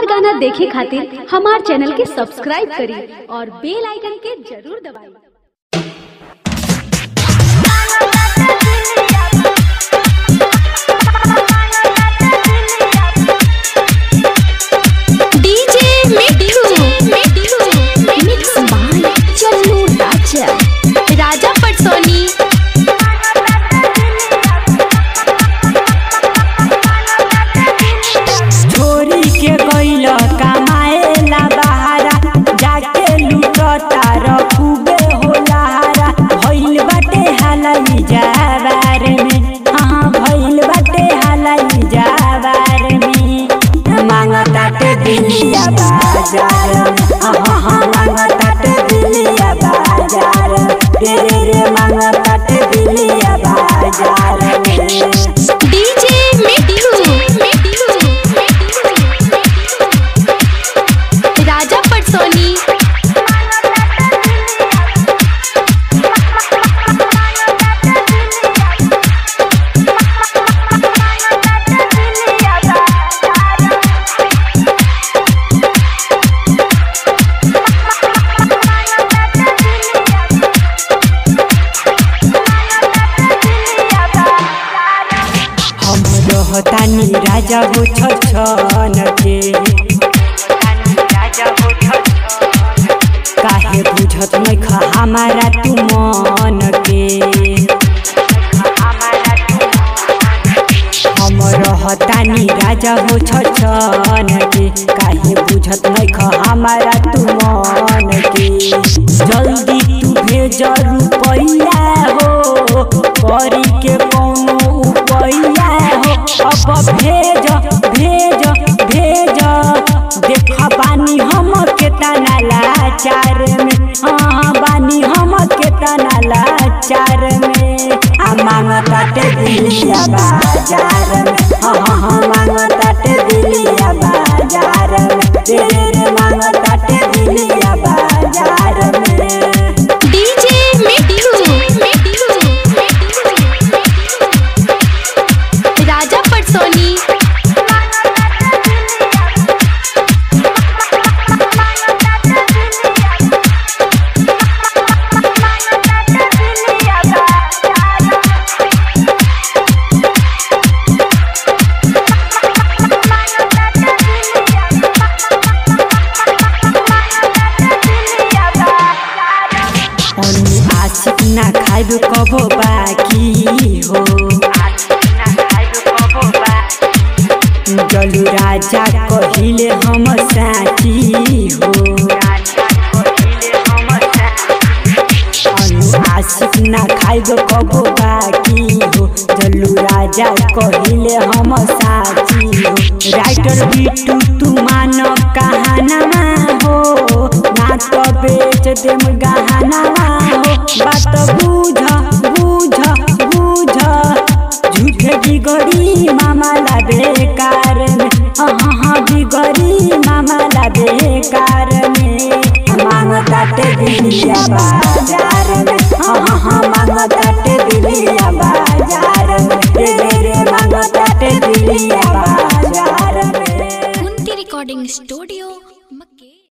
हमार गाना देखे खातिर हमार चैनल के सब्सक्राइब करी और बेल आइकन के जरूर दबाई। राजा पटसोनी छोरी के गइल कमाएला बहारा जाके लूटता रखूबे होलाहारा भइल बाटे हालाई जावार में। हाँ भइल बाटे हालाई जावार में। मांगताटे दिलिया बाजार हाँ मांगताटे दिलिया बाजार रे मांगताटे दिलिया बाजार में। डीजे मिट्ठू राजा पटसोनी तानी राजा हो छछन के काहे बुझत नहीं खा हमारा तू मन के। हम रहतानी राजा हो छछन के काहे बुझत नहीं खा हमारा तू मन के। जल्दी तू भेज रुपैया हो करी के कौनो उपैया हो। अब भेज भेज भेज देख बानी हम केतना लाचार में। हाँ बानी हम केतना लाचार में। मांगताटे दिलिया बाजार में। हाँ मांगताटे दिलिया बाजार में रे मांगताटे दिलिया बाजार में। डीजे मिट्ठू राजा पटसोनी आशिक ना खाइब कबो बाकी हो। जलू राजा कहिले हम साथी हो। आशिक ना खाइब कबो बाकी हो। जलू राजा कहिले हम साथी हो। राइटर बिट्टू तू मान कहाना हो ना तो बेच देम गहना हो। बात बुझ बुझ बुझ झूठे बिगड़ी मामला बेकार में। हाँ बिगड़ी मामला बेकार में। मांगताटे दिलिया बाजार में। हाँ मांगताटे दिलिया बाजार में रे मांगताटे दिलिया बाजार में। Kunti recording studio